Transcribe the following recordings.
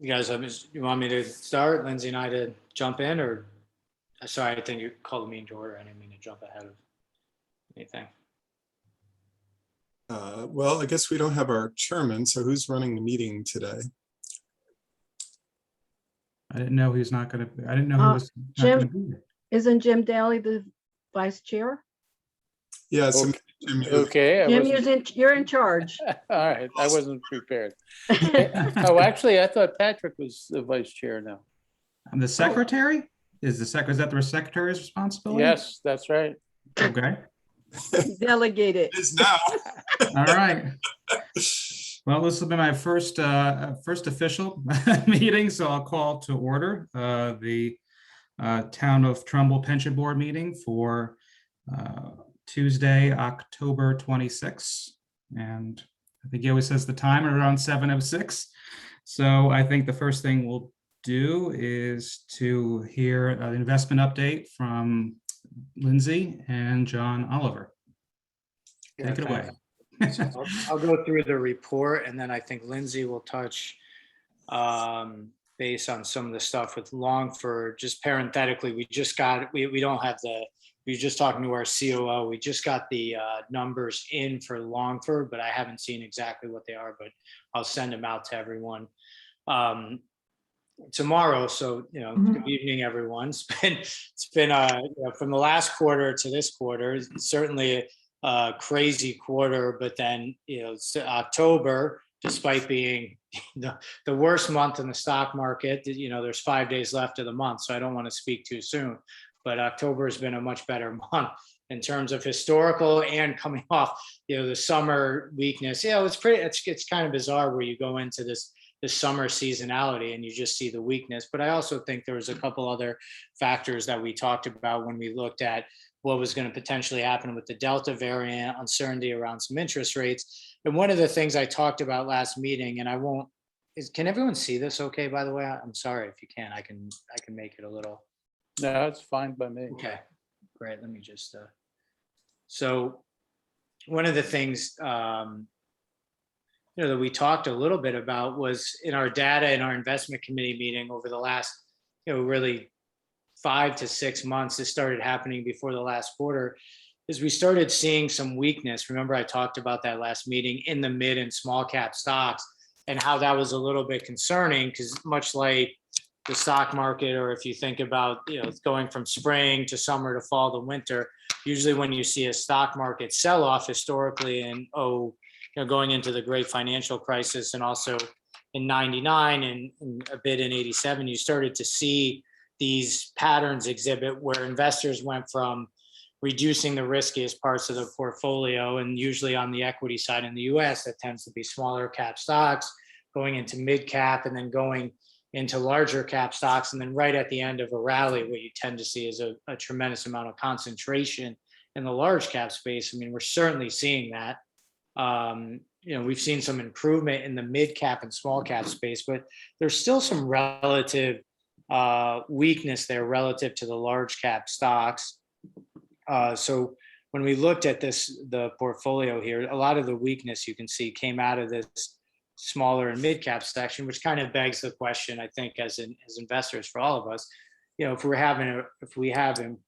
You guys, you want me to start, Lindsay and I to jump in, or sorry, I think you called me into order. I didn't mean to jump ahead of anything. Well, I guess we don't have our chairman, so who's running the meeting today? I didn't know he was not going to. I didn't know he was not Jim- going to be here. Isn't Jim Daly the vice chair? Yeah, so Okay. Jim, Okay, Jim, you're in charge. all right, I wasn't prepared. Oh, actually, I thought Patrick was the vice chair now. I'm the secretary. Is the is that the secretary's responsibility? Yes, that's right. Okay. Delegate it. it is now. All right. Well, this will be my first official meeting, so I'll call to order the Town of Trumbull Pension Board meeting for Tuesday, October 26th. And I think he always says the time around 7:06. So I think the first thing we'll do is to hear an investment update from Lindsay and John Oliver. Take it away. So I'll go through the report, and then I think Lindsay will touch based on some of the stuff with Longford. Just parenthetically, we don't have we were just talking to our COO. We just got the numbers in for Longford, but I haven't seen exactly what they are, but I'll send them out to everyone tomorrow. So, good evening, everyone. It's been from the last quarter to this quarter, certainly a crazy quarter, but then, October, despite being the worst month in the stock market, there's 5 days left of the month, so I don't want to speak too soon, but October has been a much better month in terms of historical and coming off, the summer weakness. It's kind of bizarre where you go into this summer seasonality and you just see the weakness. But I also think there was a couple other factors that we talked about when we looked at what was going to potentially happen with the Delta variant, uncertainty around some interest rates. And one of the things I talked about last meeting, and can everyone see this okay, by the way? I'm sorry if you can't, I can make it a little. No, it's fine by me. Okay, great. Let me just, so one of the things, that we talked a little bit about was in our data in our investment committee meeting over the last, really 5 to 6 months. This started happening before the last quarter, is we started seeing some weakness. Remember, I talked about that last meeting in the mid and small cap stocks and how that was a little bit concerning, because much like the stock market, or if you think about, going from spring to summer to fall to winter, usually when you see a stock market sell off historically and going into the great financial crisis, and also in 99 and a bit in 87, you started to see these patterns exhibit where investors went from reducing the riskiest parts of the portfolio, and usually on the equity side in the US, that tends to be smaller cap stocks, going into mid cap, and then going into larger cap stocks. And then right at the end of a rally, what you tend to see is a tremendous amount of concentration in the large cap space. I mean, we're certainly seeing that. We've seen some improvement in the mid cap and small cap space, but there's still some relative weakness there relative to the large cap stocks. So when we looked at the portfolio here, a lot of the weakness you can see came out of this smaller and mid cap section, which kind of begs the question, I think, as investors, for all of us, if we have an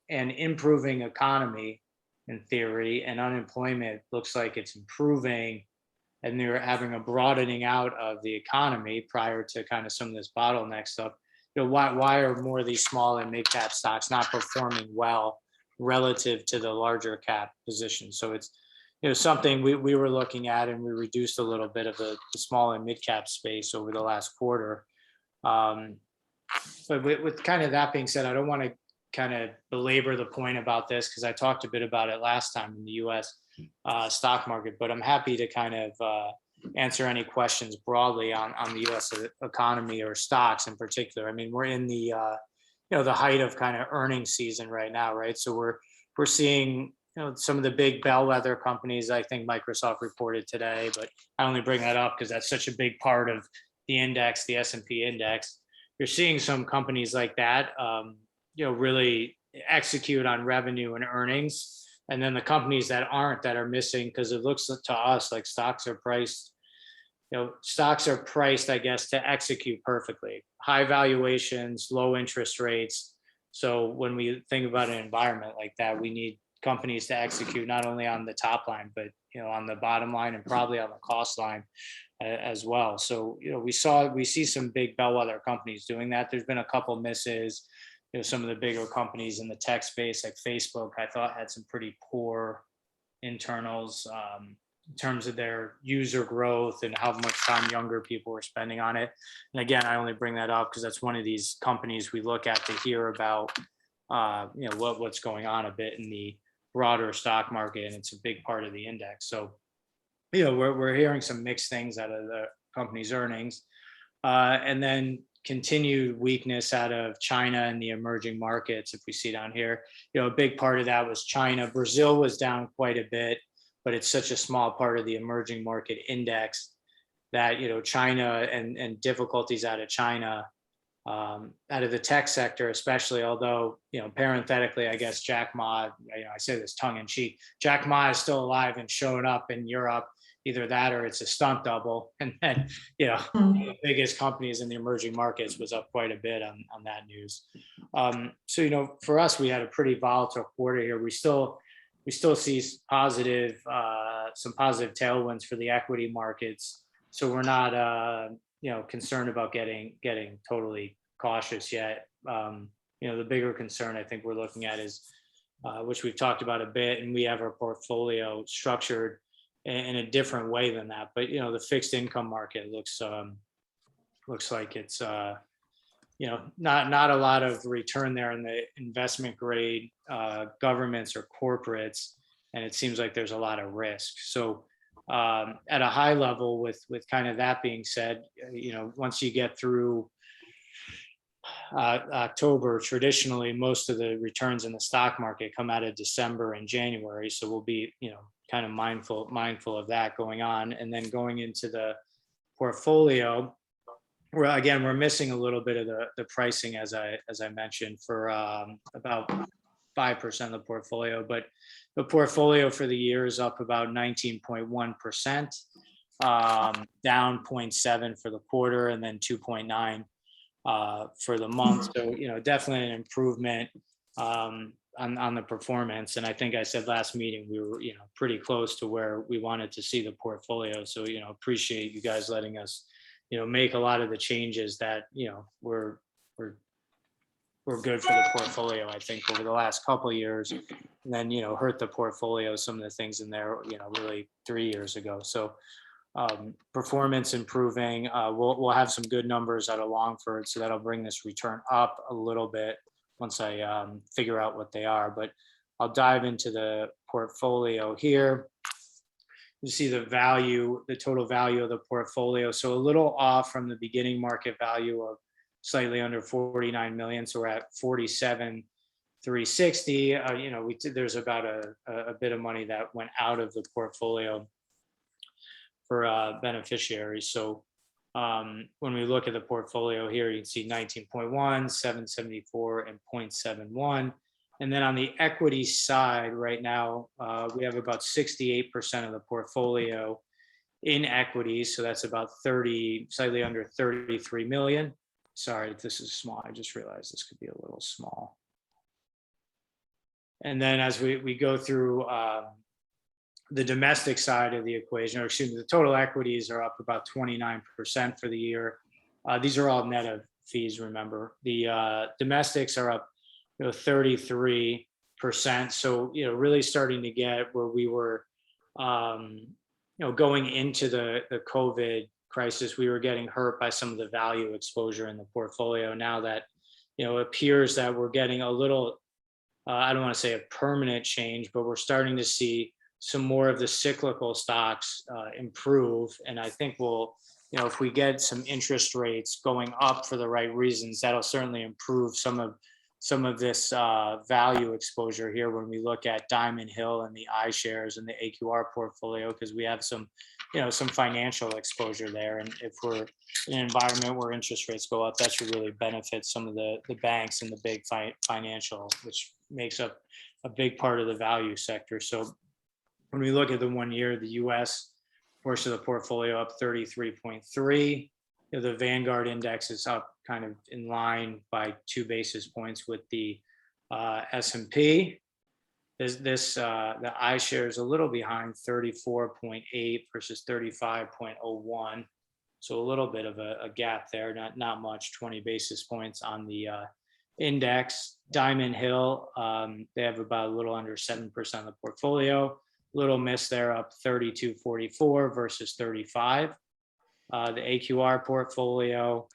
improving economy in theory, and unemployment looks like it's improving, and they're having a broadening out of the economy prior to kind of some of this bottleneck stuff, why are more of these small and mid cap stocks not performing well relative to the larger cap position? So it's something we were looking at, and we reduced a little bit of the small and mid cap space over the last quarter. But with kind of that being said, I don't want to kind of belabor the point about this, because I talked a bit about it last time in the US stock market, but I'm happy to kind of answer any questions broadly on the US economy or stocks in particular. I mean, we're in the the height of kind of earnings season right now, right? So we're seeing some of the big bellwether companies. I think Microsoft reported today, but I only bring that up because that's such a big part of the index, the S&P index. You're seeing some companies like that really execute on revenue and earnings. And then the companies that aren't, that are missing, because it looks to us like stocks are priced stocks are priced, I guess, to execute perfectly. High valuations, low interest rates. So when we think about an environment like that, we need companies to execute not only on the top line, but on the bottom line and probably on the cost line as well. So we see some big bellwether companies doing that. There's been a couple misses. Some of the bigger companies in the tech space, like Facebook, I thought had some pretty poor internals in terms of their user growth and how much time younger people were spending on it. And again, I only bring that up because that's one of these companies we look at to hear about what's going on a bit in the broader stock market, and it's a big part of the index. So we're hearing some mixed things out of the company's earnings, and then continued weakness out of China and the emerging markets. If we see down here, a big part of that was China. Brazil was down quite a bit, but it's such a small part of the emerging market index that China and difficulties out of China, out of the tech sector especially. Although parenthetically, I guess Jack Ma, I say this tongue in cheek, Jack Ma is still alive and showing up in Europe. Either that or it's a stunt double. And then the biggest companies in the emerging markets was up quite a bit on that news. So for us, we had a pretty volatile quarter here. We still see some positive tailwinds for the equity markets. So we're not concerned about getting totally cautious yet. The bigger concern I think we're looking at is which we've talked about a bit, and we have our portfolio structured in a different way than that. But the fixed income market looks like it's not a lot of return there in the investment grade governments or corporates, and it seems like there's a lot of risk. So at a high level, with kind of that being said, once you get through October, traditionally most of the returns in the stock market come out of December and January. So we'll be kind of mindful of that going on. And then going into the portfolio, we're missing a little bit of the pricing, as I mentioned, for about 5% of the portfolio, but the portfolio for the year is up about 19.1%, down 0.7 for the quarter, and then 2.9 for the month. So definitely an improvement on the performance. And I think I said last meeting we were pretty close to where we wanted to see the portfolio. So appreciate you guys letting us make a lot of the changes that were good for the portfolio, I think, over the last couple of years, and then hurt the portfolio, some of the things in there really 3 years ago. So performance improving. We'll have some good numbers out of Longford, so that'll bring this return up a little bit once I figure out what they are. But I'll dive into the portfolio here. You see the total value of the portfolio. So a little off from the beginning market value of slightly under 49 million. So we're at 47,360. There's about a bit of money that went out of the portfolio for beneficiaries. So when we look at the portfolio here, you can see 19.1, 774, and 0.71. And then on the equity side right now, we have about 68% of the portfolio in equities. So that's about slightly under 33 million. Sorry, this is small. I just realized this could be a little small. And then as we go through the domestic side of the equation, or excuse me, the total equities are up about 29% for the year. These are all net of fees, remember. The domestics are up 33%. So, really starting to get where we were, going into the COVID crisis, we were getting hurt by some of the value exposure in the portfolio. Now that, it appears that we're getting a little, I don't want to say a permanent change, but we're starting to see some more of the cyclical stocks improve. And I think we'll, if we get some interest rates going up for the right reasons, that'll certainly improve some of this value exposure here when we look at Diamond Hill and the iShares and the AQR portfolio, because we have some financial exposure there. And if we're in an environment where interest rates go up, that should really benefit some of the banks and the big financial, which makes up a big part of the value sector. So when we look at the 1 year, the US portion of the portfolio up 33.3. The Vanguard index is up kind of in line by 2 basis points with the S&P. The iShare is a little behind, 34.8 versus 35.01. So a little bit of a gap there, not much, 20 basis points on the index. Diamond Hill, they have about a little under 7% of the portfolio. Little miss there, up 32.44 versus 35. The AQR portfolio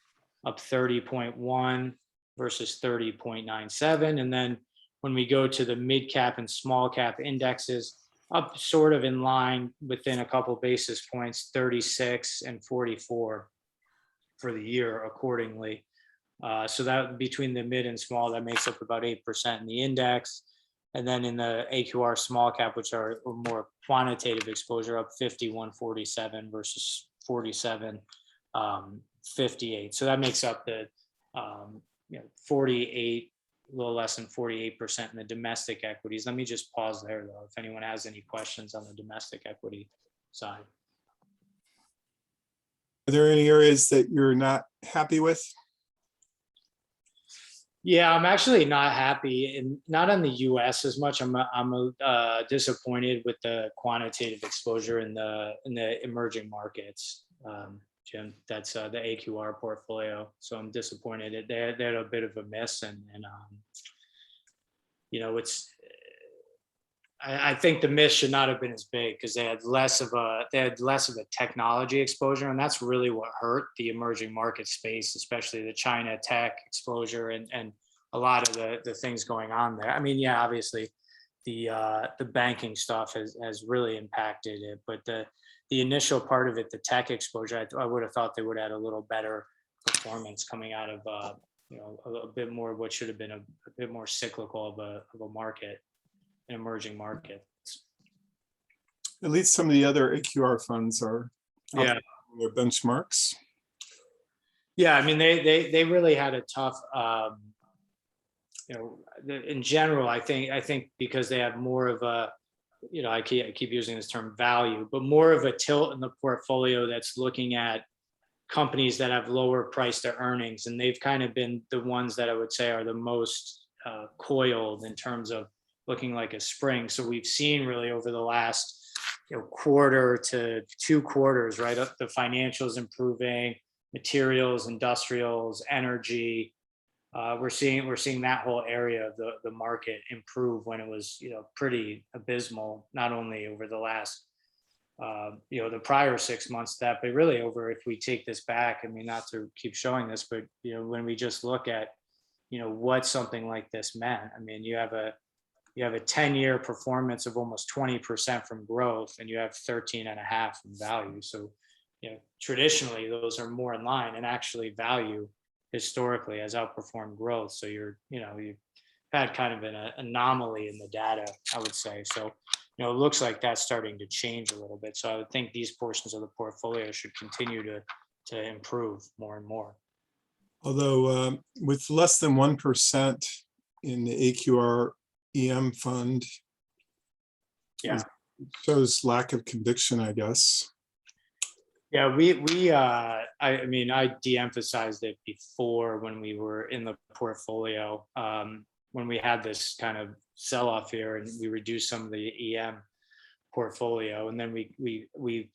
up 30.1 versus 30.97. And then when we go to the mid cap and small cap indexes, up sort of in line within a couple basis points, 36 and 44 for the year accordingly. So that between the mid and small, that makes up about 8% in the index. And then in the AQR small cap, which are more quantitative exposure, up 51.47 versus 47.58. So that makes up the 48, a little less than 48% in the domestic equities. Let me just pause there though, if anyone has any questions on the domestic equity side. Are there any areas that you're not happy with? Yeah, I'm actually not happy, and not on the U.S. as much. I'm disappointed with the quantitative exposure in the emerging markets, Jim. That's the AQR portfolio. So I'm disappointed. They had a bit of a miss, and I think the miss should not have been as big because they had less of a technology exposure, and that's really what hurt the emerging market space, especially the China tech exposure and a lot of the things going on there. I mean, yeah, obviously the banking stuff has really impacted it, but the initial part of it, the tech exposure, I would have thought they would have had a little better performance coming out of a bit more of what should have been a bit more cyclical of a market. An emerging market. At least some of the other AQR funds are Yeah, their benchmarks. yeah. I mean, they really had a tough. In general, I think because they have more of a, I keep using this term value, but more of a tilt in the portfolio that's looking at companies that have lower price to earnings, and they've kind of been the ones that I would say are the most coiled in terms of looking like a spring. So we've seen really over the last quarter to 2 quarters, right? The financials improving, materials, industrials, energy. We're seeing that whole area of the market improve when it was pretty abysmal, not only over the last the prior 6 months that, but really over, if we take this back, I mean, not to keep showing this, but when we just look at what something like this meant. I mean, you have a 10-year performance of almost 20% from growth, and you have 13.5 from value. So, traditionally those are more in line, and actually value historically has outperformed growth. So you've had kind of an anomaly in the data, I would say. So, it looks like that's starting to change a little bit. So I would think these portions of the portfolio should continue to improve more and more. Although with less than 1% in the AQR EM fund, Yeah, shows lack of conviction, I guess. yeah. I de-emphasized it before when we were in the portfolio, when we had this kind of sell-off here, and we reduced some of the EM portfolio, and then we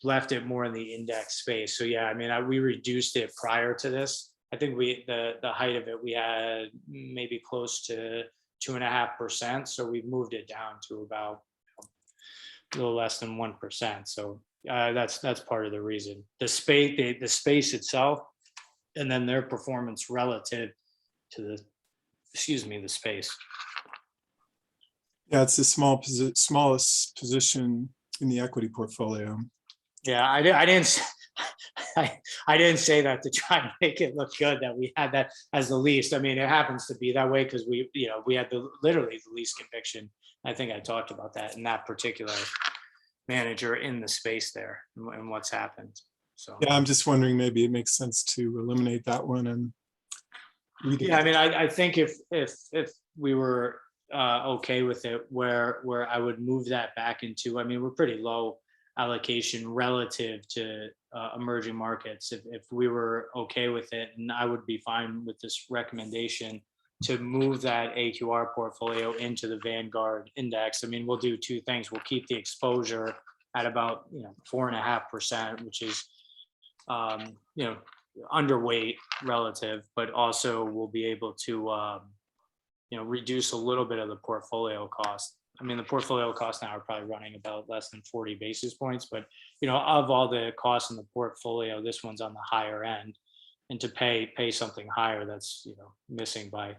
left it more in the index space. So yeah, I mean, we reduced it prior to this. I think the height of it, we had maybe close to 2.5%. So we've moved it down to about a little less than 1%. So that's part of the reason. The space itself, and then their performance relative to the space. Yeah, it's the smallest position in the equity portfolio. Yeah, I didn't say that to try and make it look good that we had that as the least. I mean, it happens to be that way because we had literally the least conviction. I think I talked about that in that particular manager in the space there and what's happened. So Yeah, I'm just wondering, maybe it makes sense to eliminate that one and read it. yeah, I mean, I think if we were okay with it, where I would move that back into, I mean, we're pretty low allocation relative to emerging markets. If we were okay with it, and I would be fine with this recommendation to move that AQR portfolio into the Vanguard index. I mean, we'll do two things. We'll keep the exposure at about 4.5%, which is underweight relative, but also we'll be able to reduce a little bit of the portfolio cost. I mean, the portfolio costs now are probably running about less than 40 basis points, but of all the costs in the portfolio, this one's on the higher end. And to pay something higher, that's missing by,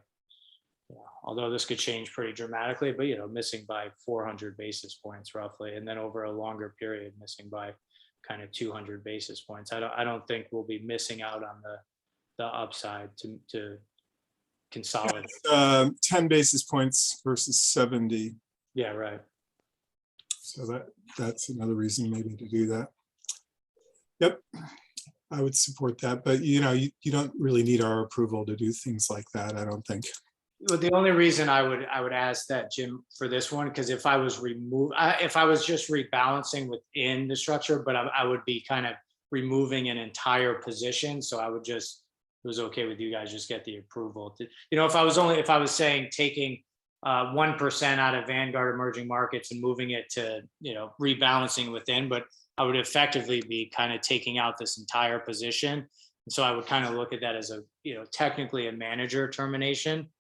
although this could change pretty dramatically, but missing by 400 basis points roughly, and then over a longer period, missing by kind of 200 basis points. I don't think we'll be missing out on the upside to consolidate. 10 basis points versus 70. Yeah, right. So that's another reason maybe to do that. Yep, I would support that, but you don't really need our approval to do things like that, I don't think. Well, the only reason I would ask that, Jim, for this one, because if I was just rebalancing within the structure, but I would be kind of removing an entire position. So I would just, it was okay with you guys, just get the approval to, if I was saying taking 1% out of Vanguard emerging markets and moving it to, rebalancing within, but I would effectively be kind of taking out this entire position. And so I would kind of look at that as a, technically a manager termination.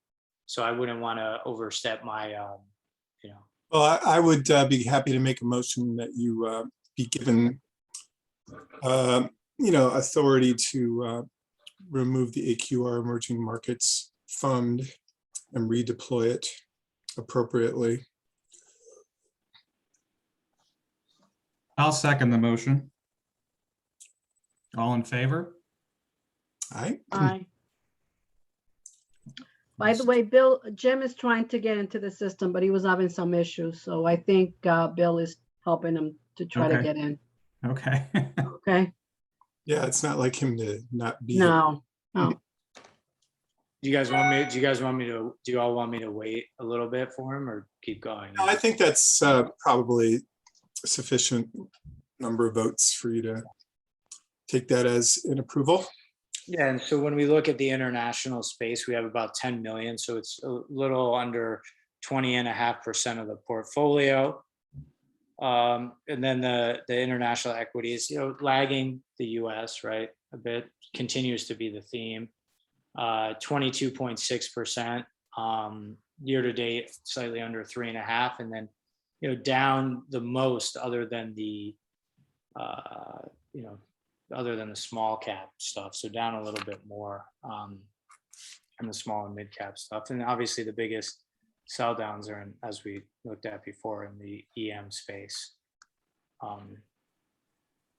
So I wouldn't want to overstep my, Well, I would be happy to make a motion that you be given, authority to remove the AQR emerging markets fund and redeploy it appropriately. I'll second the motion. All in favor? Aye. Aye. By the way, Jim is trying to get into the system, but he was having some issues. So I think Bill is helping him to try to Okay. get in. Okay. Okay? Yeah, it's not like him to not be here. No. do you all want me to wait a little bit for him or keep going? No, I think that's probably a sufficient number of votes for you to take that as an approval. Yeah, and so when we look at the international space, we have about 10 million. So it's a little under 20.5% of the portfolio. And then the international equities, lagging the US, right? A bit, continues to be the theme. 22.6%, year to date, slightly under 3.5%. And then, down the most other than the, other than the small cap stuff. So down a little bit more in the small and mid cap stuff. And obviously the biggest sell downs are in, as we looked at before, in the EM space.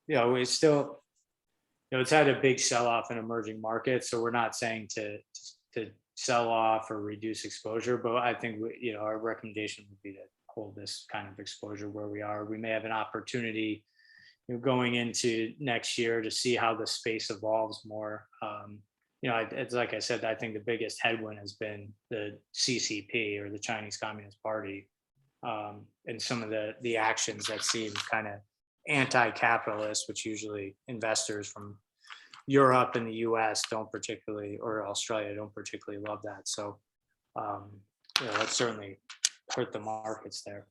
It's still, it's had a big sell off in emerging markets. So we're not saying to sell off or reduce exposure, but I think, our recommendation would be to hold this kind of exposure where we are. We may have an opportunity going into next year to see how the space evolves more. It's like I said, I think the biggest headwind has been the CCP, or the Chinese Communist Party, and some of the actions that seem kind of anti-capitalist, which usually investors from Europe and the US don't particularly, or Australia don't particularly love that. So, that certainly hurt the markets there.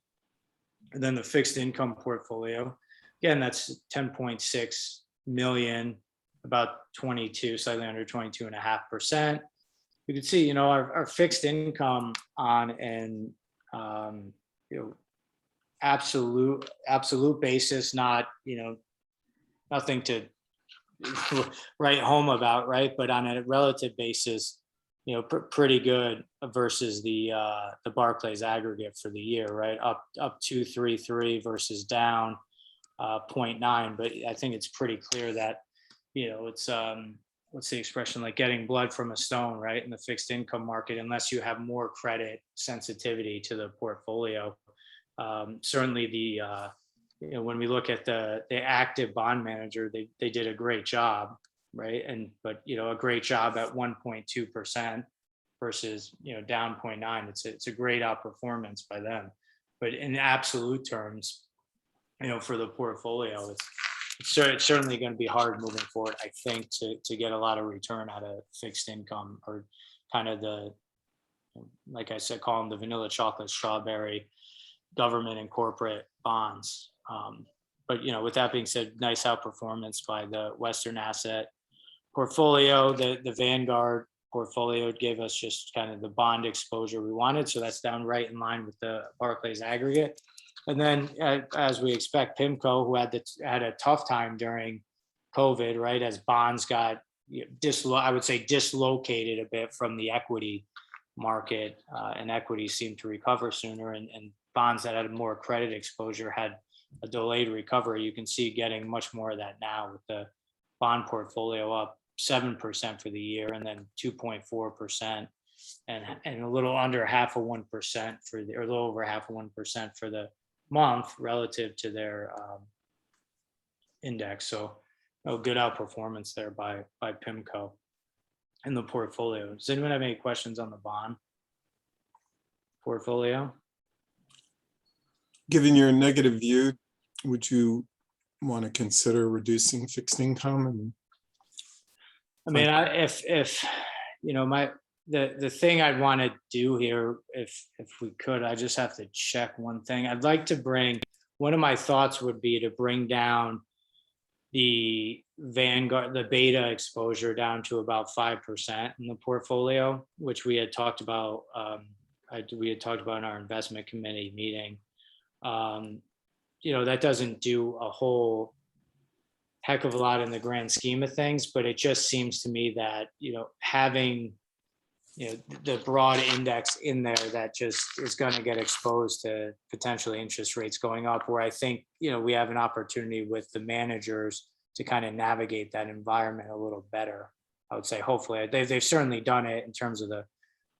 And then the fixed income portfolio, again, that's 10.6 million, about 22, slightly under 22.5%. You can see, our fixed income on an absolute basis, not, nothing to write home about, right? But on a relative basis, pretty good versus the Barclays aggregate for the year, right? Up 233 versus down 0.9. But I think it's pretty clear that, it's what's the expression, like getting blood from a stone, right? In the fixed income market, unless you have more credit sensitivity to the portfolio. Certainly the when we look at the active bond manager, they did a great job, right? But a great job at 1.2% versus down 0.9. It's a great outperformance by them. But in absolute terms, for the portfolio. It's certainly going to be hard moving forward, I think, to get a lot of return out of fixed income, or kind of like I said, call them the vanilla chocolate strawberry government and corporate bonds. But with that being said, nice outperformance by the Western asset portfolio. The Vanguard portfolio gave us just kind of the bond exposure we wanted. So that's down right in line with the Barclays aggregate. And then as we expect, PIMCO, who had a tough time during COVID, right, as bonds got I would say dislocated a bit from the equity market, and equities seemed to recover sooner, and bonds that had more credit exposure had a delayed recovery. You can see getting much more of that now, with the bond portfolio up 7% for the year, and then 2.4%, and a little under 0.5% or a little over 0.5% for the month relative to their index. So good outperformance there by PIMCO in the portfolio. Does anyone have any questions on the bond portfolio? Given your negative view, would you want to consider reducing fixed income? And I mean, if the thing I'd want to do here, if we could, I just have to check one thing. I'd like to one of my thoughts would be to bring down the Vanguard, the beta exposure down to about 5% in the portfolio, which we had talked about. We had talked about in our investment committee meeting. That doesn't do a whole heck of a lot in the grand scheme of things, but it just seems to me that having the broad index in there, that just is going to get exposed to potentially interest rates going up, where I think we have an opportunity with the managers to kind of navigate that environment a little better. I would say, hopefully, they've certainly done it in terms of the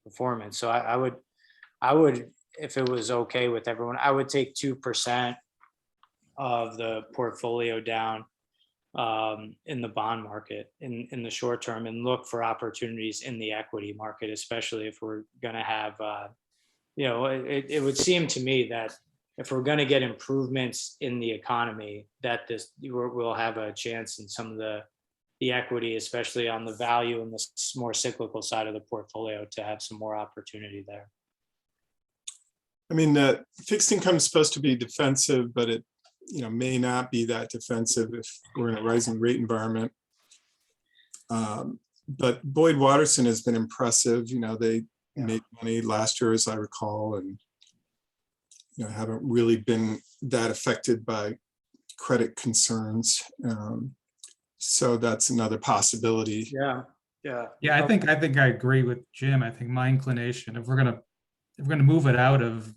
performance. So I would, if it was okay with everyone, I would take 2% of the portfolio down in the bond market in the short term, and look for opportunities in the equity market, especially if we're going to have, it would seem to me that if we're going to get improvements in the economy, that we'll have a chance in some of the equity, especially on the value and the more cyclical side of the portfolio, to have some more opportunity there. I mean, fixed income is supposed to be defensive, but it may not be that defensive if we're in a rising rate environment. But Boyd Watterson has been impressive. They made money last year, as I recall, and haven't really been that affected by credit concerns. So that's another possibility. Yeah. I think I agree with Jim. I think my inclination, if we're gonna move it out of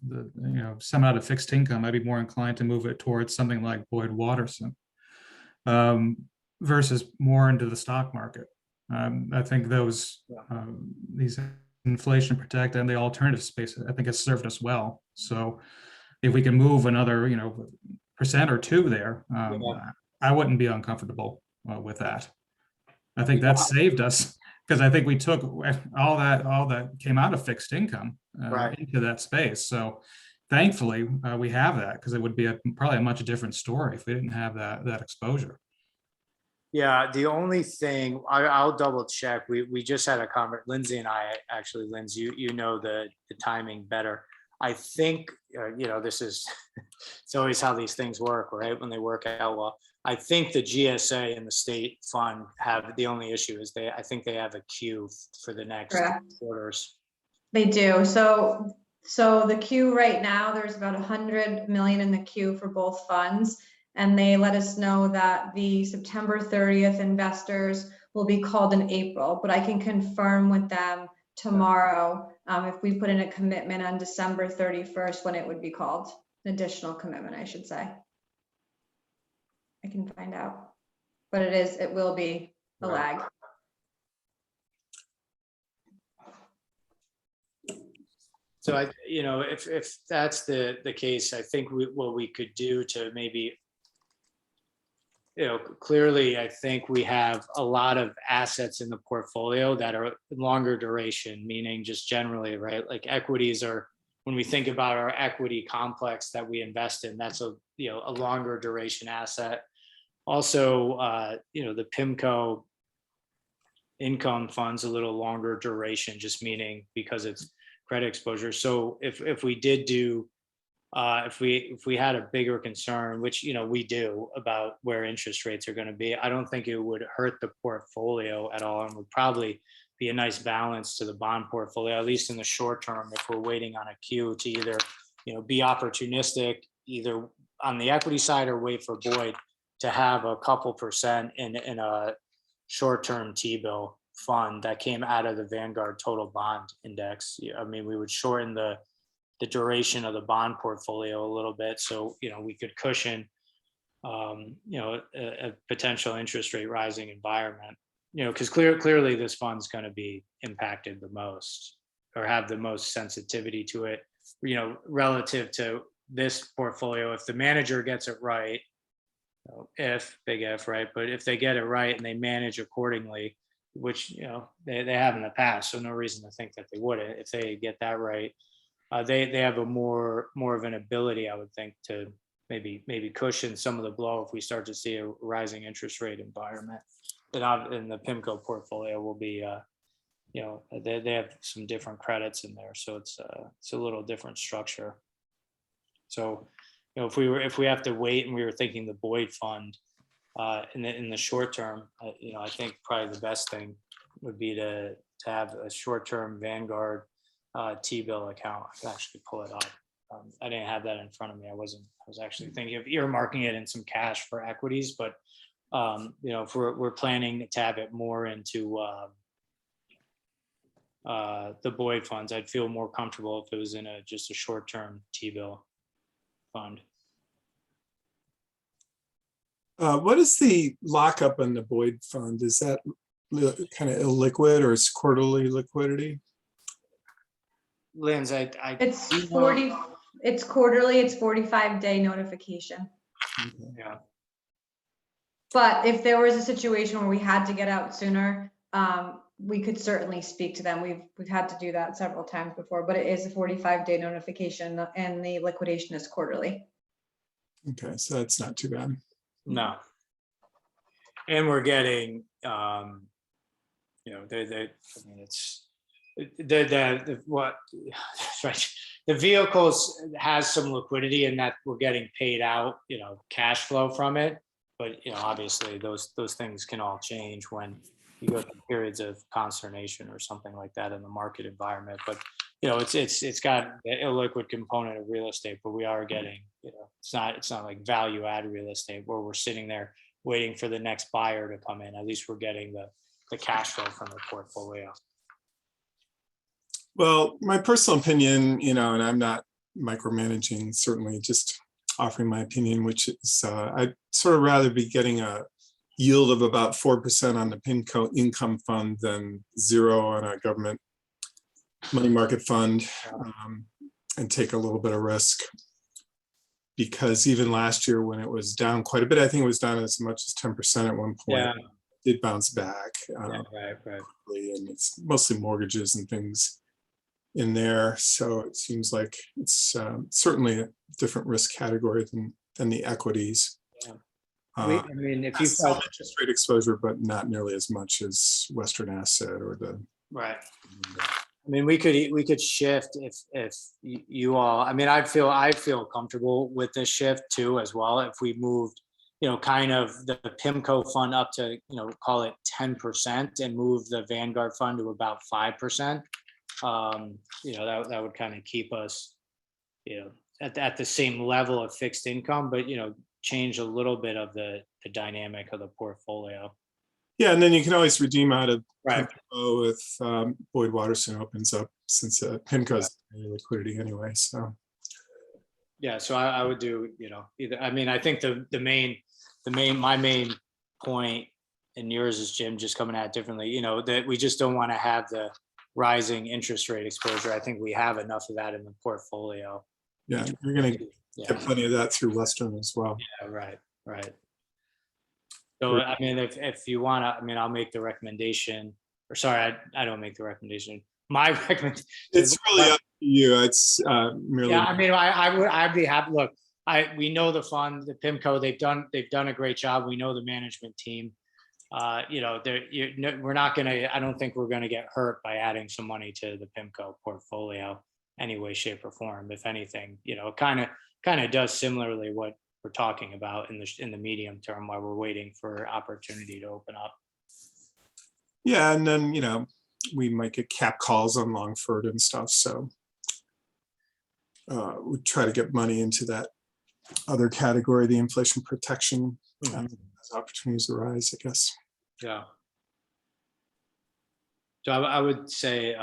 some out of fixed income, I'd be more inclined to move it towards something like Boyd Watterson, versus more into the stock market. I think these inflation protect and the alternative space, I think, has served us well. So if we can move another 1% or 2% there, I wouldn't be uncomfortable with that. I think that saved us, because I think we took all that came out of fixed income into that space. So thankfully we have that, because it would be probably a much different story if we didn't have that exposure. Yeah, the only thing I'll double check. We just had a conversation, Lindsay and I, actually. Lindsay, you know the timing better. I think this is it's always how these things work, right? When they work out well. I think the GSA and the state fund have, the only issue is I think they have a queue for the next quarters. They do. So the queue right now, there's about 100 million in the queue for both funds. And they let us know that the September 30th investors will be called in April, but I can confirm with them tomorrow if we put in a commitment on December 31st, when it would be called. An additional commitment, I should say. I can find out, but it will be a lag. So if that's the case, I think what we could do to maybe, clearly, I think we have a lot of assets in the portfolio that are longer duration, meaning just generally, right? Like equities are when we think about our equity complex that we invest in, that's a, a longer duration asset. Also, the PIMCO income fund's a little longer duration, just meaning because it's credit exposure. So if we did do, if we had a bigger concern, which, we do, about where interest rates are going to be, I don't think it would hurt the portfolio at all, and would probably be a nice balance to the bond portfolio, at least in the short term, if we're waiting on a queue to either, be opportunistic, either on the equity side, or wait for Boyd to have a couple percent in a short-term T-bill fund that came out of the Vanguard Total Bond Index. I mean, we would shorten the duration of the bond portfolio a little bit, so we could cushion a potential interest rate rising environment. Because clearly this fund's going to be impacted the most, or have the most sensitivity to it, relative to this portfolio. If the manager gets it right, big F, right? But if they get it right and they manage accordingly, which, they have in the past, so no reason to think that they wouldn't. If they get that right, they have a more of an ability, I would think, to maybe cushion some of the blow if we start to see a rising interest rate environment. And the PIMCO portfolio will be, they have some different credits in there, so it's a little different structure. So, if we have to wait, and we were thinking the Boyd fund, in the short term, I think probably the best thing would be to have a short-term Vanguard T-bill account. I can actually pull it up. I didn't have that in front of me. I was actually thinking of earmarking it in some cash for equities, but if we're planning to have it more into the Boyd funds, I'd feel more comfortable if it was in just a short-term T-bill fund. What is the lockup on the Boyd fund? Is that kind of illiquid, or is quarterly liquidity? Linz, It's 40, it's quarterly, it's 45-day notification. Yeah. But if there was a situation where we had to get out sooner, we could certainly speak to them. We've had to do that several times before, but it is a 45-day notification, and the liquidation is quarterly. Okay, so that's not too bad. No. And we're getting, I mean, it's what, right. The vehicles has some liquidity in that we're getting paid out, cash flow from it. But, obviously those things can all change when you go through periods of consternation or something like that in the market environment. But, it's got the illiquid component of real estate, but we are getting, it's not like value add real estate where we're sitting there waiting for the next buyer to come in. At least we're getting the cash flow from the portfolio. Well, my personal opinion, and I'm not micromanaging, certainly just offering my opinion, which is I'd sort of rather be getting a yield of about 4% on the PIMCO income fund than 0 on a government money market fund, and take a little bit of risk. Because even last year, when it was down quite a bit, I think it was down as much as 10% at one point. Yeah. It bounced back. Right. And it's mostly mortgages and things in there. So it seems like it's certainly a different risk category than the equities. Yeah. I mean, if you some interest rate exposure, but not nearly as much as Western Asset or the. Right. I mean, we could shift if you all. I mean, I feel comfortable with this shift too as well. If we moved, kind of the PIMCO fund up to, call it 10% and move the Vanguard fund to about 5%. That would kind of keep us, at the same level of fixed income, but change a little bit of the dynamic of the portfolio. Yeah, and then you can always redeem out of Right. PIMCO if Boyd Watterson opens up, since PIMCO's liquidity anyway. So Yeah, so I would do, either. I mean, I think my main point, and yours is, Jim, just coming at it differently. That we just don't want to have the rising interest rate exposure. I think we have enough of that in the portfolio. yeah, you're going to get plenty of that through Western as well. Yeah, right. So, I mean, if you want to, I mean, I'll make the recommendation, or sorry, I don't make the recommendation. My recommendation. It's really up to you. It's merely. Yeah, I mean, I'd be happy. Look, we know the fund, the PIMCO, they've done a great job. We know the management team. You know, we're not gonna, I don't think we're gonna get hurt by adding some money to the PIMCO portfolio any way, shape or form. If anything, you know, kind of does similarly what we're talking about in the medium term while we're waiting for opportunity to open up. Yeah, and then, you know, we might get cap calls on Longford and stuff, so we try to get money into that other category, the inflation protection, as opportunities arise, I guess. Yeah. So I would say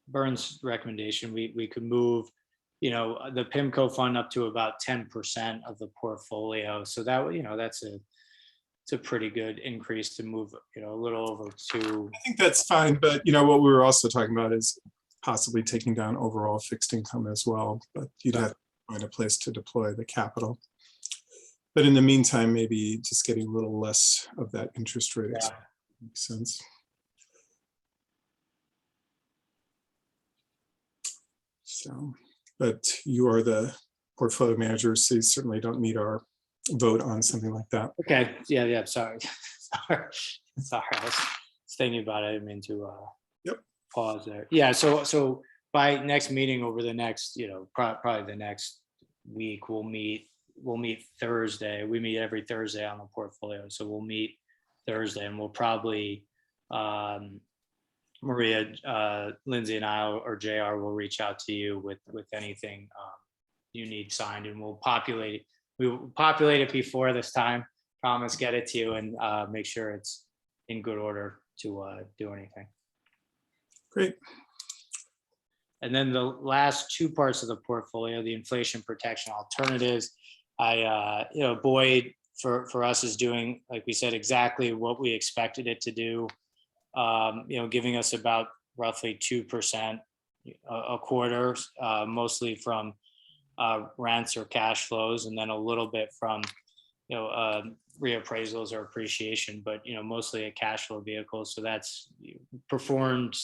Bern's recommendation, we could move, you know, the PIMCO fund up to about 10% of the portfolio. So that, you know, it's a pretty good increase to move, you know, a little over to. I think that's fine, but you know, what we were also talking about is possibly taking down overall fixed income as well, but you'd have to find a place to deploy the capital. But in the meantime, maybe just getting a little less of that interest rate makes sense. So, but you are the portfolio manager, so you certainly don't need our vote on something like that. Okay, yeah, sorry. Sorry, I was thinking about it. I didn't mean to pause there. Yeah, so by next meeting over the next, you know, probably the next week, we'll meet Thursday. We meet every Thursday on the portfolio. So we'll meet Thursday and we'll probably Maria, Lindsay and I or JR will reach out to you with anything you need signed, and we'll populate it. We will populate it before this time. Promise, get it to you and make sure it's in good order to do anything. Great. And then the last two parts of the portfolio, the inflation protection alternatives, you know, Boyd for us is doing, like we said, exactly what we expected it to do. You know, giving us about roughly 2% a quarter, mostly from rents or cash flows, and then a little bit from, you know, reappraisals or appreciation, but, you know, mostly a cash flow vehicle. So that's performed,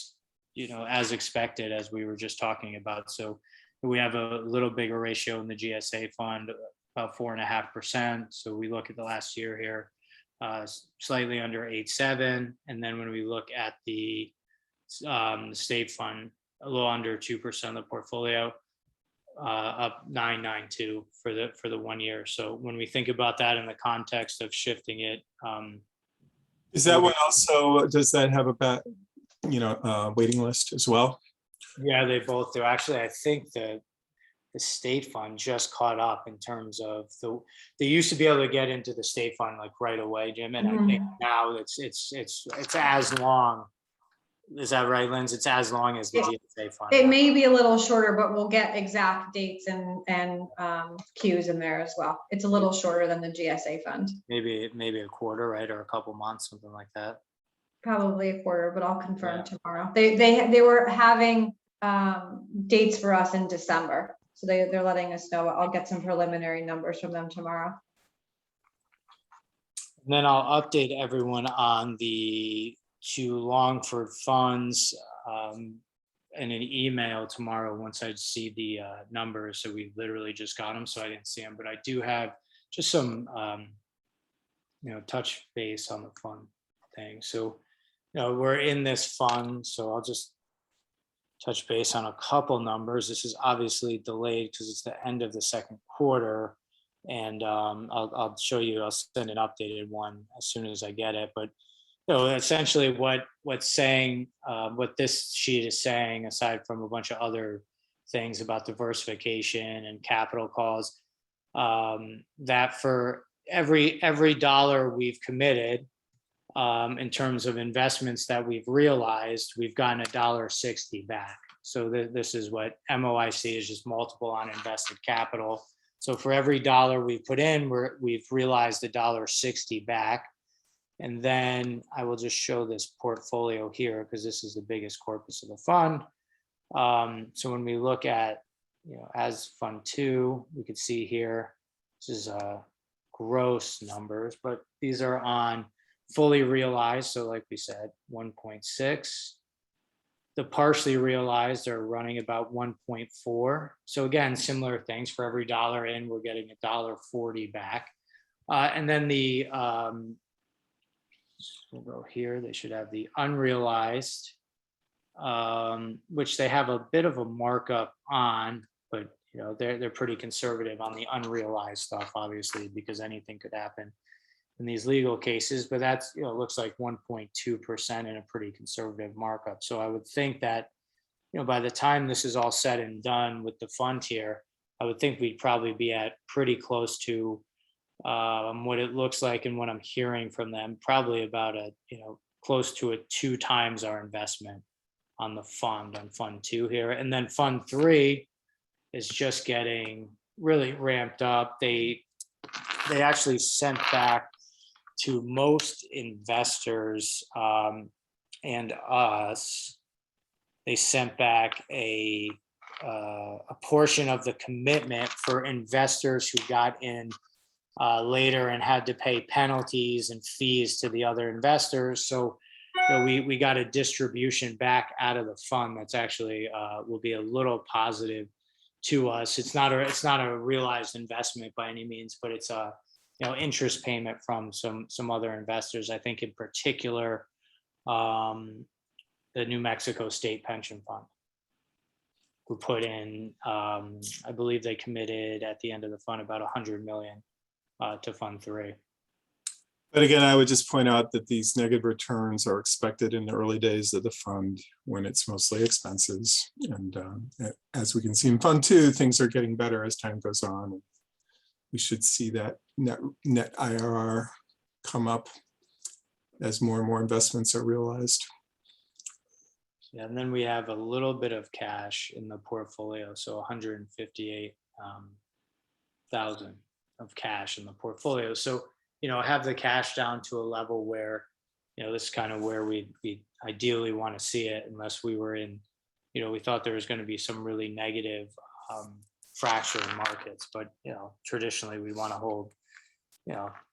you know, as expected, as we were just talking about. So we have a little bigger ratio in the GSA fund, about 4.5%. So we look at the last year here, slightly under 8.7. And then when we look at the state fund, a little under 2% of the portfolio, up 9.92 for the 1 year. So when we think about that in the context of shifting it, is that one also, does that have a waiting list as well? Yeah, they both do. Actually, I think the state fund just caught up in terms of they used to be able to get into the state fund like right away, Jim, and I think now it's as long. Is that right, Linz? It's as long as the GSA fund. It may be a little shorter, but we'll get exact dates and Qs in there as well. It's a little shorter than the GSA fund. Maybe a quarter, right, or a couple months, something like that. Probably a quarter, but I'll confirm tomorrow. They were having dates for us in December, so they're letting us know. I'll get some preliminary numbers from them tomorrow. And then I'll update everyone on the two Longford funds in an email tomorrow once I see the numbers. So we literally just got them, so I didn't see them, but I do have just some touch base on the fund thing. So we're in this fund, so I'll just touch base on a couple numbers. This is obviously delayed because it's the end of the second quarter, and I'll show you. I'll send an updated one as soon as I get it. But essentially, what this sheet is saying, aside from a bunch of other things about diversification and capital calls, that for every dollar we've committed, in terms of investments that we've realized, we've gotten $1.60 back. So this is what MOIC is, just multiple on invested capital. So for every dollar we put in, we've realized $1.60 back. And then I will just show this portfolio here because this is the biggest corpus of the fund. So when we look at, as Fund 2, we could see here, this is gross numbers, but these are on fully realized. So like we said, 1.6, The partially realized are running about 1.4. So again, similar things. For every dollar in, we're getting $1.40 back. And then we'll go here. They should have the unrealized, which they have a bit of a markup on, but they're pretty conservative on the unrealized stuff, obviously, because anything could happen in these legal cases. But that's looks like 1.2% in a pretty conservative markup. So I would think that by the time this is all said and done with the fund here, I would think we'd probably be at pretty close to what it looks like and what I'm hearing from them, probably about close to 2 times our investment on the fund, on fund 2 here. And then fund 3 is just getting really ramped up. They actually sent back to most investors and us, they sent back a portion of the commitment for investors who got in later and had to pay penalties and fees to the other investors. So we got a distribution back out of the fund that's actually will be a little positive to us. It's not a realized investment by any means, but it's a interest payment from some other investors. I think in particular the New Mexico State Pension Fund, who put in I believe they committed at the end of the fund about $100 million to fund 3. But again, I would just point out that these negative returns are expected in the early days of the fund when it's mostly expenses. And as we can see in fund 2, things are getting better as time goes on. And we should see that net IRR come up as more and more investments are realized. Yeah, and then we have a little bit of cash in the portfolio, so 158,000 of cash in the portfolio. So have the cash down to a level where this is kind of where we ideally want to see it, unless we were in we thought there was going to be some really negative fracture in markets. But traditionally we want to hold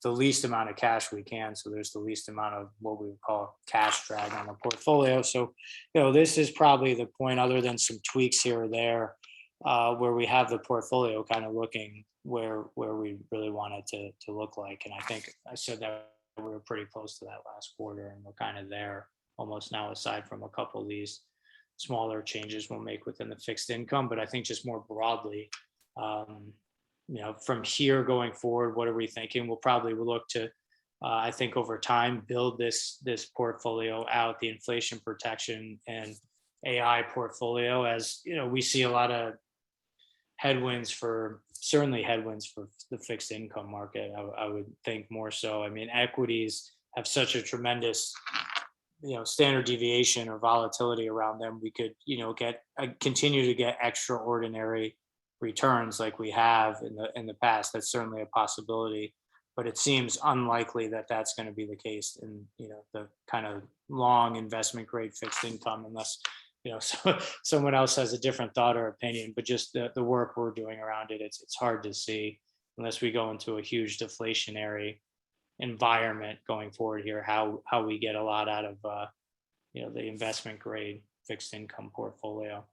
the least amount of cash we can, so there's the least amount of what we would call cash drag on the portfolio. So this is probably the point, other than some tweaks here or there, where we have the portfolio kind of looking where we really want it to look like. And I think I said that we were pretty close to that last quarter, and we're kind of there almost now, aside from a couple of these smaller changes we'll make within the fixed income. But I think just more broadly, from here going forward, what are we thinking? We'll probably look to, I think over time, build this portfolio out, the inflation protection and AI portfolio, as we see a lot of certainly headwinds for the fixed income market. I would think more so. I mean, equities have such a tremendous standard deviation or volatility around them. We could continue to get extraordinary returns like we have in the past. That's certainly a possibility, but it seems unlikely that that's going to be the case in the kind of long investment grade fixed income, unless so someone else has a different thought or opinion. But just the work we're doing around it, it's hard to see, unless we go into a huge deflationary environment going forward here, how we get a lot out of the investment grade fixed income portfolio.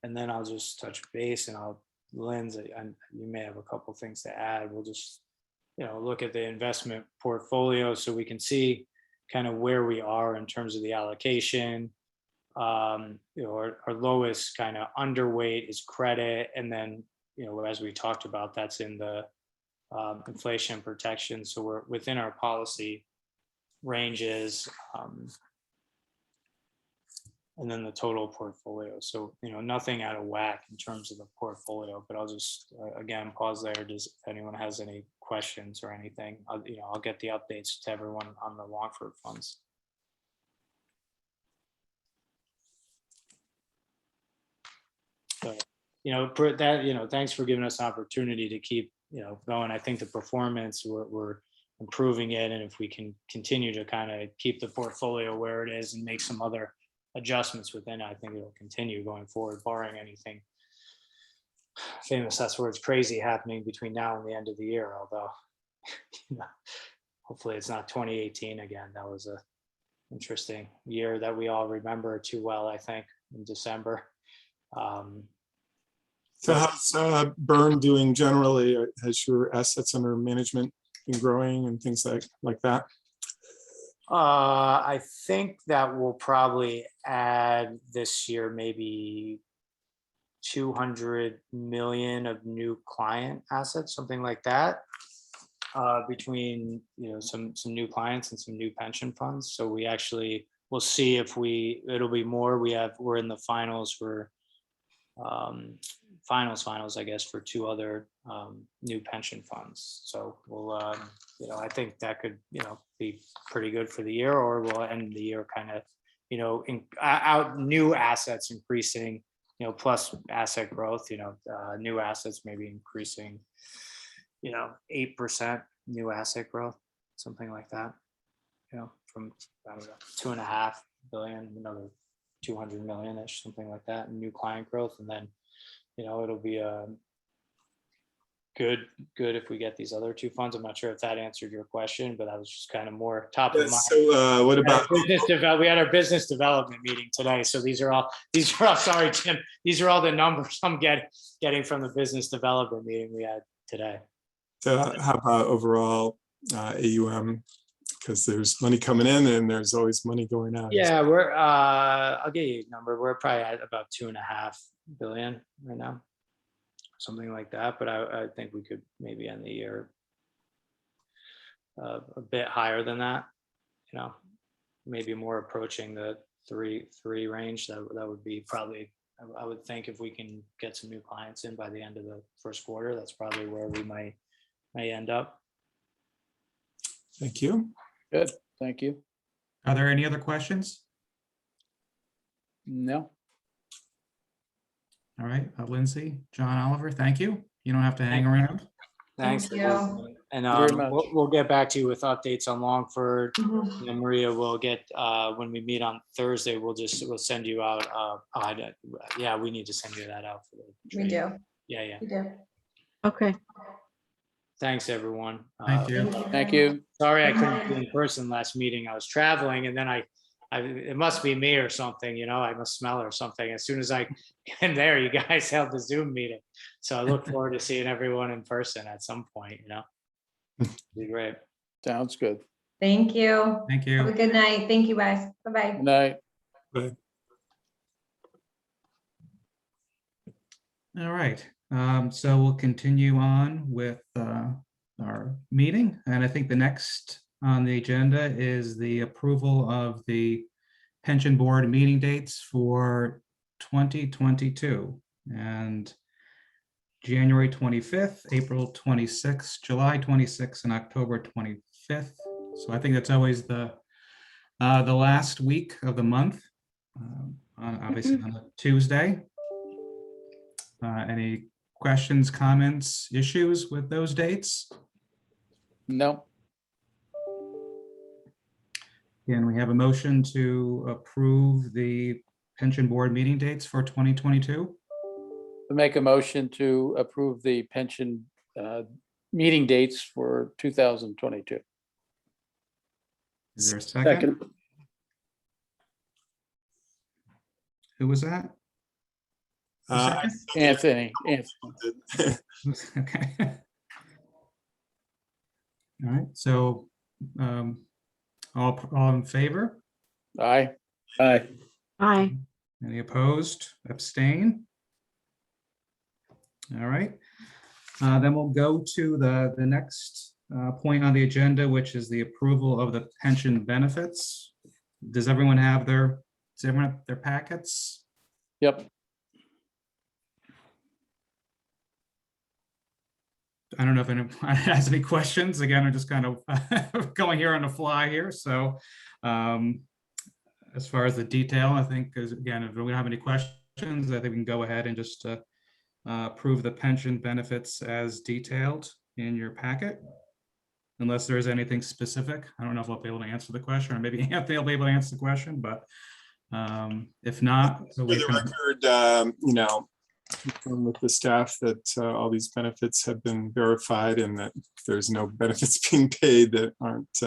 And then I'll just touch base, and Lindsay, you may have a couple things to add. We'll just look at the investment portfolio so we can see kind of where we are in terms of the allocation. Our lowest kind of underweight is credit, and then as we talked about, that's in the inflation protection. So we're within our policy ranges, and then the total portfolio. So nothing out of whack in terms of the portfolio. But I'll just again pause there. If anyone has any questions or anything, I'll get the updates to everyone on the Longford funds. So thanks for giving us an opportunity to keep going. I think the performance, we're improving it, and if we can continue to kind of keep the portfolio where it is and make some other adjustments within it, I think it'll continue going forward, barring anything famous, that's where it's crazy, happening between now and the end of the year. Although hopefully it's not 2018 again. That was a interesting year that we all remember too well, I think, in December. So how's Burn doing generally? Has your assets under management been growing and things like that? I think that we'll probably add this year maybe 200 million of new client assets, something like that, between some new clients and some new pension funds. So we actually we'll see if it'll be more. We're in the finals for finals, I guess, for 2 other new pension funds. So we'll I think that could be pretty good for the year, or we'll end the year kind of out new assets increasing, plus asset growth, new assets maybe increasing 8% new asset growth, something like that, from I don't know, 2.5 billion, another 200 million-ish, something like that, and new client growth. And then it'll be good if we get these other 2 funds. I'm not sure if that answered your question, but that was just kind of more top of mind. So what about We had our business development meeting today. So these are all, sorry, Jim, these are all the numbers I'm getting from the business development meeting we had today. So how about overall AUM? Because there's money coming in and there's always money going out. Yeah, we're I'll give you a number. We're probably at about 2.5 billion right now, something like that. But I think we could maybe end the year a bit higher than that, maybe more approaching the three range. That would be probably, I would think, if we can get some new clients in by the end of the first quarter, that's probably where we may end up. Thank you. Good, thank you. Are there any other questions? No, All right, Lindsay, John, Oliver, thank you. You don't have to hang around. Thanks. Thank you. And Very much. we'll get back to you with updates on Longford. Mhm. And Maria will get, when we meet on Thursday, we'll send you out. Yeah, we need to send you that out for the We training. do, Yeah. we do. Okay. Thanks, everyone. Thank you. thank you. Sorry I couldn't be in person last meeting. I was traveling, and then it must be me or something, I must smell or something. As soon as I get there, you guys held the Zoom meeting. So I look forward to seeing everyone in person at some point, Be great. Sounds good. Thank you. Thank Have a you. good night. Thank you, guys. Bye-bye. Good night. All right, so we'll continue on with our meeting. And I think the next on the agenda is the approval of the pension board meeting dates for 2022. And January 25th, April 26th, July 26th, and October 25th. So I think that's always the last week of the month, obviously on a Tuesday. Any questions, comments, issues with those dates? No, Can we have a motion to approve the pension board meeting dates for 2022? to make a motion to approve the pension meeting dates for 2022. Is there a second? Who was that? Who seconded? Anthony. Okay. All right, so all in favor? Aye. Aye. Aye. Any opposed? Abstain? All right. Then we'll go to the next point on the agenda, which is the approval of the pension benefits. Does everyone have their packets? Yep. I don't know if anyone has any questions. Again, I'm just kind of going here on the fly here. So as far as the detail, I think, again, if we don't have any questions, I think we can go ahead and just approve the pension benefits as detailed in your packet. Unless there is anything specific. I don't know if I'll be able to answer the question, or maybe Anthony will be able to answer the question, but if not. For the record, confirm with the staff that all these benefits have been verified and that there's no benefits being paid that aren't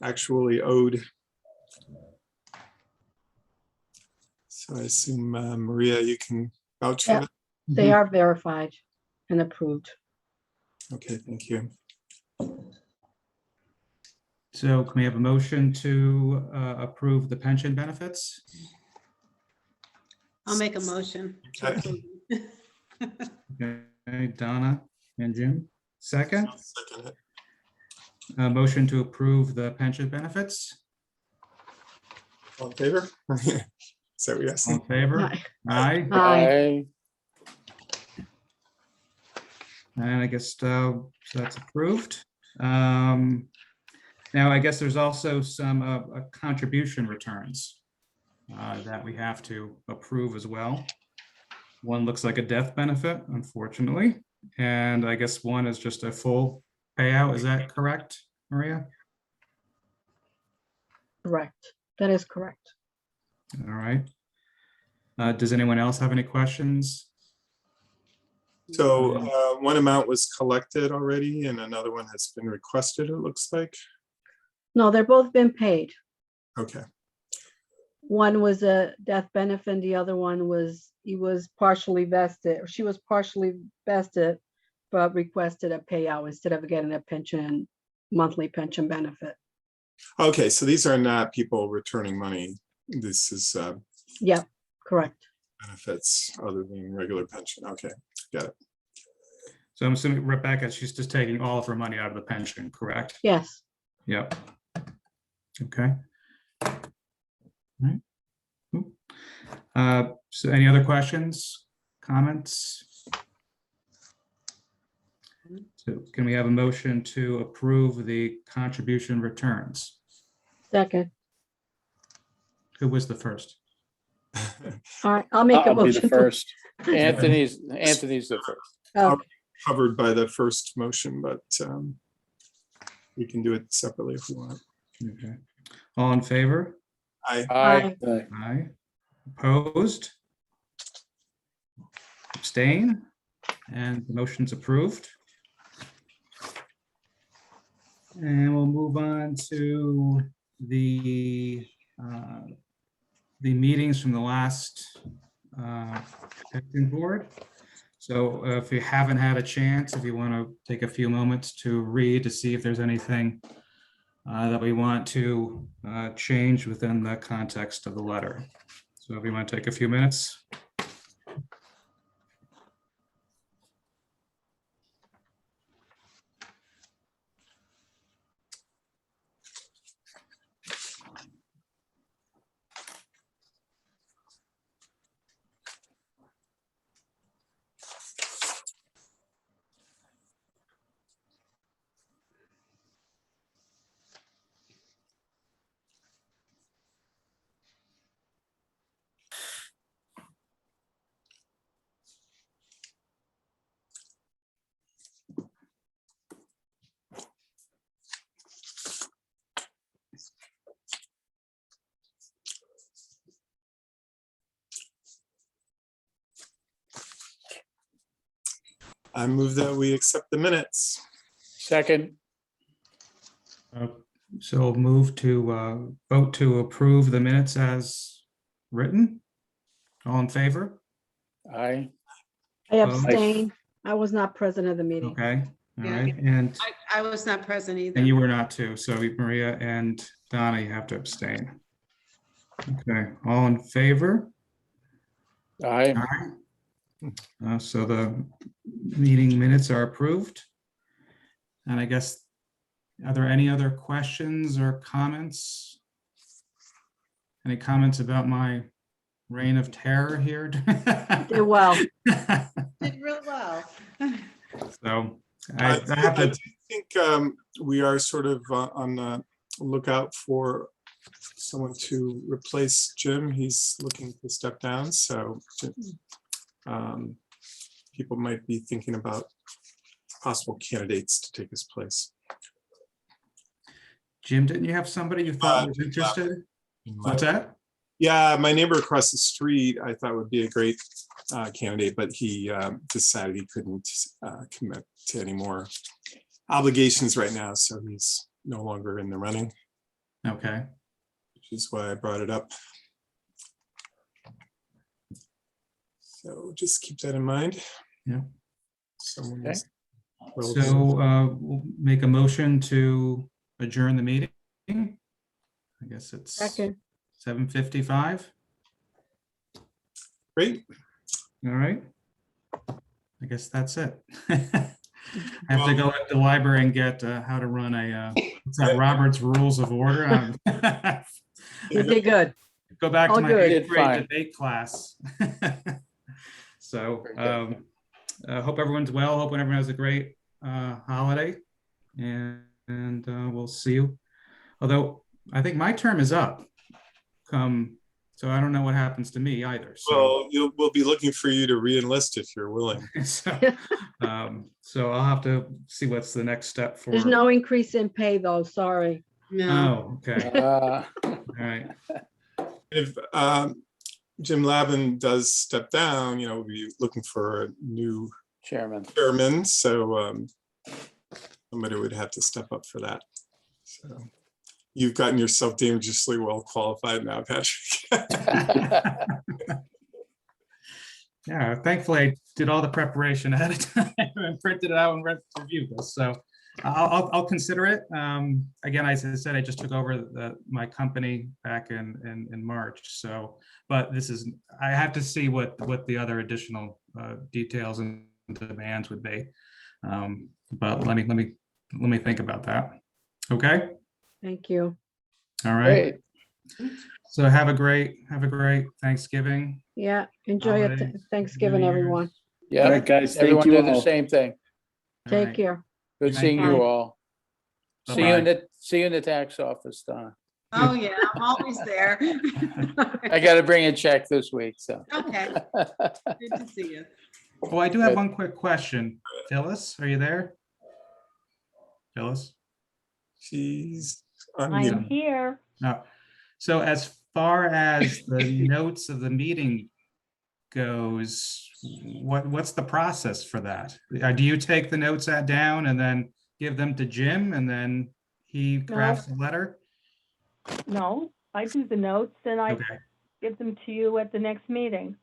actually owed. So I assume, Maria, you can vouch for Yeah. that? They are verified and approved. Okay, thank you. So can we have a motion to approve the pension benefits? I'll make a motion. to Okay. approve. Okay, Donna and Jim, second. I'll second it. A motion to approve the pension benefits. All in favor? Is that what you're All asking? in favor? Aye. Aye. Aye. And I guess so that's approved. Now, I guess there's also some contribution returns that we have to approve as well. One looks like a death benefit, unfortunately, and I guess one is just a full payout. Is that correct, Maria? Correct. That is correct. All right. Does anyone else have any questions? So one amount was collected already and another one has been requested, it looks like. No, they're both been paid. Okay, One was a death benefit, and the other one was, he was partially vested, or she was partially vested, but requested a payout instead of getting a pension, monthly pension benefit. okay, so these are not people returning money. This is Yep, correct. benefits other than regular pension. Okay, got it. So I'm assuming Rebecca, she's just taking all of her money out of the pension, correct? Yes. Yep. Okay. All right. Cool. So any other questions, comments? So can we have a motion to approve the contribution returns? Second. Who was the first? All right, I'll make a I'll be motion. the first. Anthony's the first. Okay. Covered by the first motion, but we can do it separately if we want. Okay. All in favor? Aye. Aye. Aye. Opposed? Abstain? And the motion's approved. And we'll move on to the meetings from the last pension board. So if you haven't had a chance, if you want to take a few moments to read to see if there's anything that we want to change within the context of the letter. So if you want to take a few minutes. I move that we accept the minutes. Second. So move to vote to approve the minutes as written. All in favor? Aye. I abstain. I was not present at the meeting. Okay, all Yeah. right, and I was not present either. you were not too, so Maria and Donna, you have to abstain. Okay, all in favor? Aye. So the meeting minutes are approved. And I guess, are there any other questions or comments? Any comments about my reign of terror here? Did well. Did real well. I So I have do to, think we are sort of on the lookout for someone to replace Jim. He's looking to step down, so people might be thinking about possible candidates to take his place. Jim, didn't you have somebody you thought was interested? What's that? Yeah, my neighbor across the street, I thought would be a great candidate, but he decided he couldn't commit to any more obligations right now, so he's no longer in the running, Okay. which is why I brought it up. So just keep that in mind. Yeah. Someone Okay. is- So we'll make a motion to adjourn the meeting. I guess it's Second. 7:55. Great. All right. I guess that's it. I have to go to the library and get how to run a what's that, Robert's Rules of Order. You did good. Go back to All my good. 8th Did grade fine. debate class. So Very good. hope everyone's well. Hope everyone has a great holiday, and we'll see you. Although I think my term is up. So I don't know what happens to me either. So, Well, we'll be looking for you to re-enlist if you're willing. so I'll have to see what's the next step for. There's no increase in pay though, sorry. No, Oh, okay. Uh, All right. If Jim Lavin does step down, we'll be looking for a new Chairman. chairman, so somebody would have to step up for that. So you've gotten yourself dangerously well qualified now, Patrick. Yeah, thankfully I did all the preparation ahead of time and printed it out and reviewed this. So I'll consider it. Again, as I said, I just took over my company back in March. So, but I have to see what the other additional details and demands would be. But let me think about that. Okay. Thank you. All right. Great. So have a great Thanksgiving. Yeah, enjoy your Holiday, Thanksgiving, New Year's. everyone. Yeah. All right, guys, thank Everyone you do the all. same thing. All Take right. care. Good Good seeing night. you all. See you in Bye-bye. the tax office, Donna. oh yeah, I'm always there. I got to bring a check this week, so. Okay, good to see you. Oh, I do have Good. one quick question. Phyllis, are you there? Phyllis? She's on I mute. am here. No. So as far as the notes of the meeting goes, what's the process for that? Do you take the notes down and then give them to Jim and then he crafts a letter? No, I do the notes and I Okay. give them to you at the next meeting.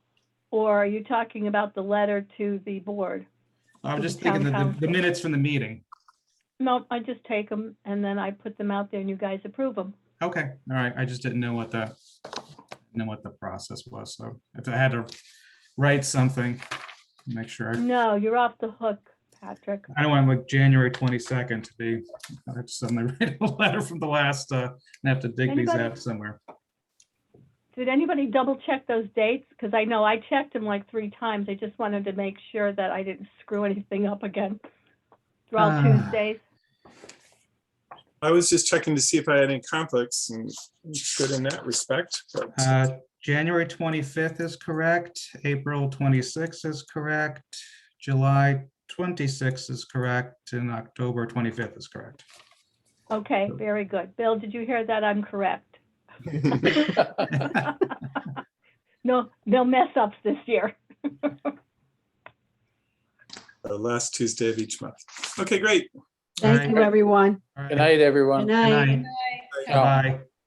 Or are you talking about the letter to the board? I'm To the just thinking town that the council. minutes from the meeting. No, I just take them and then I put them out there and you guys approve them. Okay, all right. I just didn't know what the process was. So if I had to write something, make sure. No, you're off the hook, Patrick. I don't want like January 22nd to be, I have to suddenly write a letter from the last, and have to dig these Anybody? out somewhere. Did anybody double check those dates? Because I know I checked them like 3 times. I just wanted to make sure that I didn't screw anything up again. They're all Tuesdays. I was just checking to see if I had any conflicts, and good in that respect. But January 25th is correct. April 26th is correct. July 26th is correct. And October 25th is correct. Okay, very good. Bill, did you hear that? I'm correct. No mess ups this year. the last Tuesday of each month. Okay, great. Thank right. you, everyone. All right. Good night, everyone. Good Good night. night. Ciao. Bye.